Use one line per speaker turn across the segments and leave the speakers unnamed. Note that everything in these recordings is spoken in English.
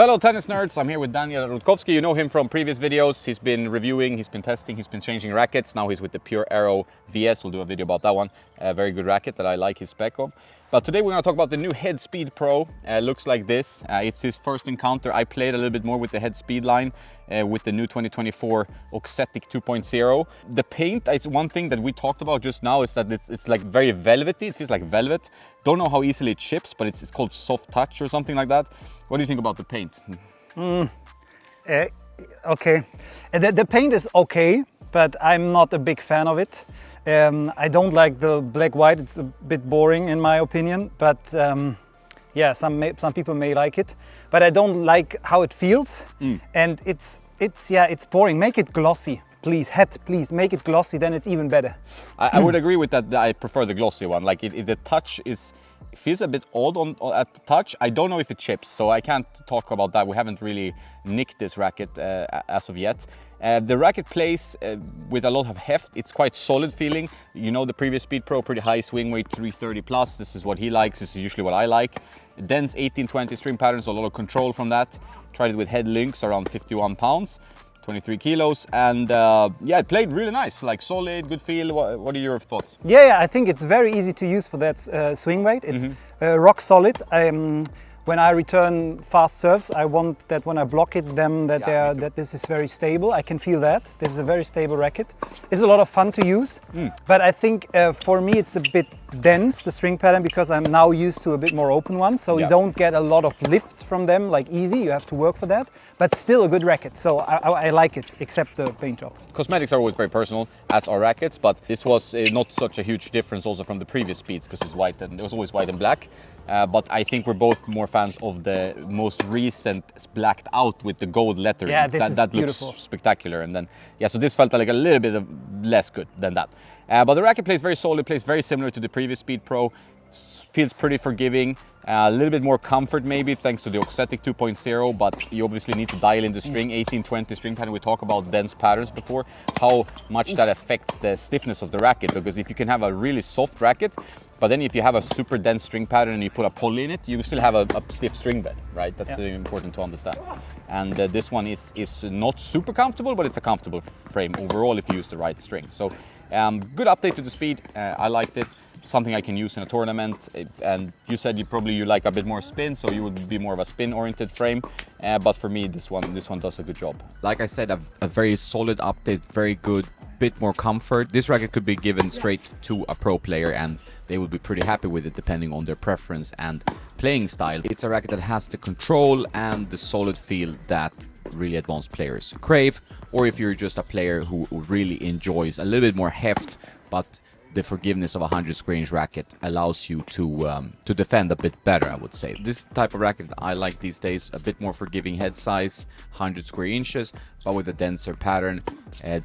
Fellow tennis nerds, I'm here with Daniel Rutkowski. You know him from previous videos. He's been reviewing, he's been testing, he's been changing rackets. Now he's with the Pure Aero VS. We'll do a video about that one. A very good racket that I like his spec of. But today we're going to talk about the new Head Speed Pro. Looks like this. It's his first encounter. I played a little bit more with the Head Speed line with the new 2024 Oxetic 2.0. The paint is one thing that we talked about just now, is that it's like very velvety. It feels like velvet. Don't know how easily it chips, but it's called soft touch or something like that. What do you think about the paint?
Okay, the paint is okay, but I'm not a big fan of it. I don't like the black-white. It's a bit boring in my opinion, but yeah, some people may like it. But I don't like how it feels, and it's boring. Make it glossy, please. Please make it glossy. Then it's even better.
I would agree with that. I prefer the glossy one. Like the touch feels a bit odd at the touch. I don't know if it chips, so I can't talk about that. We haven't really nicked this racket as of yet. The racket plays with a lot of heft. It's quite solid feeling. You know the previous Speed Pro, pretty high swing weight, 330 plus. This is what he likes. This is usually what I like. Dense 18-20 string patterns, a lot of control from that. Tried it with head links, around 51 pounds, 23 kilos. And yeah, it played really nice, like solid, good feel. What are your thoughts?
Yeah, I think it's very easy to use for that swing weight. It's rock solid. When I return fast serves, I want that when I block it, that this is very stable. I can feel that. This is a very stable racket. It's a lot of fun to use, but I think for me it's a bit dense, the string pattern, because I'm now used to a bit more open one. So you don't get a lot of lift from them like easy. You have to work for that, but still a good racket. So I like it, except the paint job.
Cosmetics are always very personal, as are rackets, but this was not such a huge difference also from the previous Speeds, because it's white and it was always white and black. But I think we're both more fans of the most recent blacked out with the gold lettering.
Yeah,
that looks
beautiful.
Spectacular. And then, yeah, so this felt like a little bit less good than that. But the racket plays very solid, plays very similar to the previous Speed Pro. Feels pretty forgiving, a little bit more comfort maybe thanks to the Oxetic 2.0, but you obviously need to dial in the string, 18-20 string pattern. We talked about dense patterns before, how much that affects the stiffness of the racket, because if you can have a really soft racket, but then if you have a super dense string pattern and you put a poly in it, you still have a stiff string bed, right? That's important to understand. And this one is not super comfortable, but it's a comfortable frame overall if you use the right string. So good update to the Speed, I liked it. Something I can use in a tournament. And you said you like a bit more spin, so you would be more of a spin-oriented frame. But for me, this one does a good job. Like I said, a very solid update, very good, bit more comfort. This racket could be given straight to a pro player, and they would be pretty happy with it depending on their preference and playing style. It's a racket that has the control and the solid feel that really advanced players crave, or if you're just a player who really enjoys a little bit more heft, but the forgiveness of a 100 square inch racket allows you to defend a bit better, I would say. This type of racket I like these days, a bit more forgiving head size, 100 square inches, but with a denser pattern.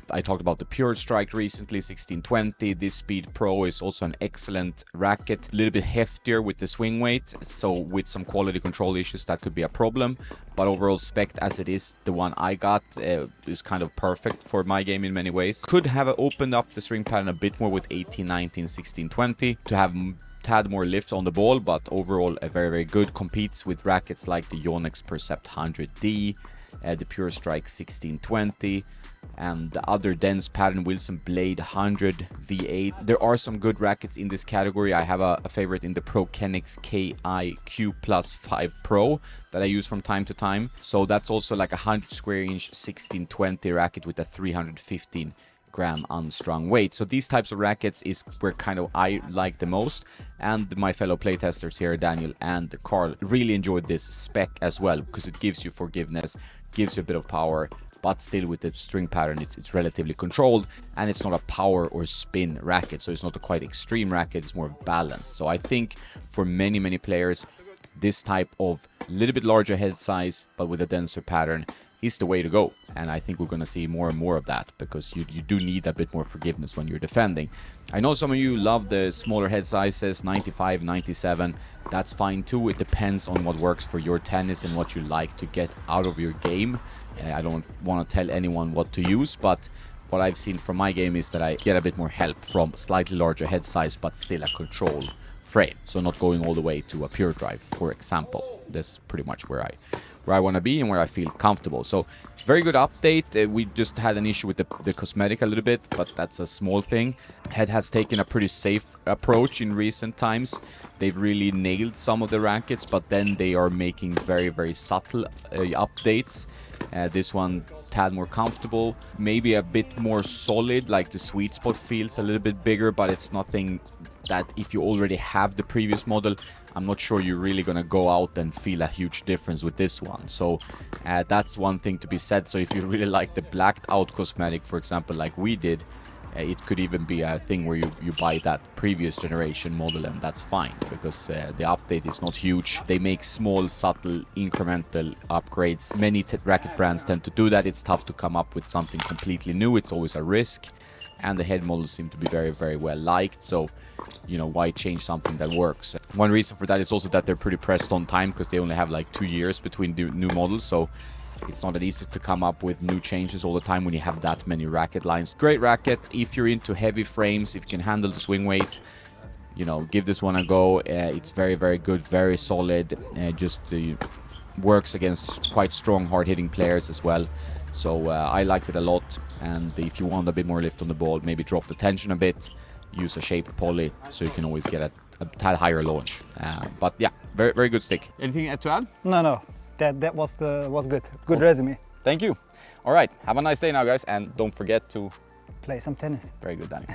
I talked about the Pure Strike recently, 1620. This Speed Pro is also an excellent racket, a little bit heftier with the swing weight, so with some quality control issues that could be a problem. But overall spec as it is, the one I got is kind of perfect for my game in many ways. Could have opened up the string pattern a bit more with 18, 19, 16, 20 to have tad more lift on the ball, but overall a very, very good. Competes with rackets like the Yonex Percept 100D, the Pure Strike 1620, and the other dense pattern Wilson Blade 100 V8. There are some good rackets in this category. I have a favorite in the ProKenix KI-Q Plus 5 Pro that I use from time to time. So that's also like a 100 square inch 1620 racket with a 315 gram unstrung weight. So these types of rackets is where kind of I like the most, and my fellow playtesters here, Daniel and Carl, really enjoyed this spec as well, because it gives you forgiveness, gives you a bit of power, but still with the string pattern it's relatively controlled, and it's not a power or spin racket, so it's not a quite extreme racket, it's more balanced. So I think for many players, this type of little bit larger head size but with a denser pattern is the way to go. And I think we're going to see more and more of that, because you do need a bit more forgiveness when you're defending. I know some of you love the smaller head sizes, 95, 97. That's fine too. It depends on what works for your tennis and what you like to get out of your game. I don't want to tell anyone what to use, but what I've seen from my game is that I get a bit more help from slightly larger head size, but still a control frame. So not going all the way to a pure drive, for example. That's pretty much where I want to be and where I feel comfortable. So very good update. We just had an issue with the cosmetic a little bit, but that's a small thing. Head has taken a pretty safe approach in recent times. They've really nailed some of the rackets, but then they are making very, very subtle updates. This one tad more comfortable, maybe a bit more solid, like the sweet spot feels a little bit bigger, but it's nothing that if you already have the previous model, I'm not sure you're really gonna go out and feel a huge difference with this one. So that's one thing to be said. So if you really like the blacked out cosmetic, for example, like we did, it could even be a thing where you buy that previous generation model, and that's fine, because the update is not huge. They make small, subtle, incremental upgrades. Many racket brands tend to do that. It's tough to come up with something completely new. It's always a risk, and the head models seem to be very, very well liked. So, you know, why change something that works? One reason for that is also that they're pretty pressed on time, because they only have like 2 years between new models. So it's not that easy to come up with new changes all the time when you have that many racket lines. Great racket. If you're into heavy frames, if you can handle the swing weight, you know, give this one a go. It's very, very good, very solid. Just works against quite strong, hard-hitting players as well. So I liked it a lot. And if you want a bit more lift on the ball, maybe drop the tension a bit. Use a shaped poly, so you can always get a tad higher launch. But yeah, very, very good stick. Anything to add?
No. That was good. Good resume.
Thank you. All right, have a nice day now, guys, and don't forget to
play some tennis.
Very good, Danny.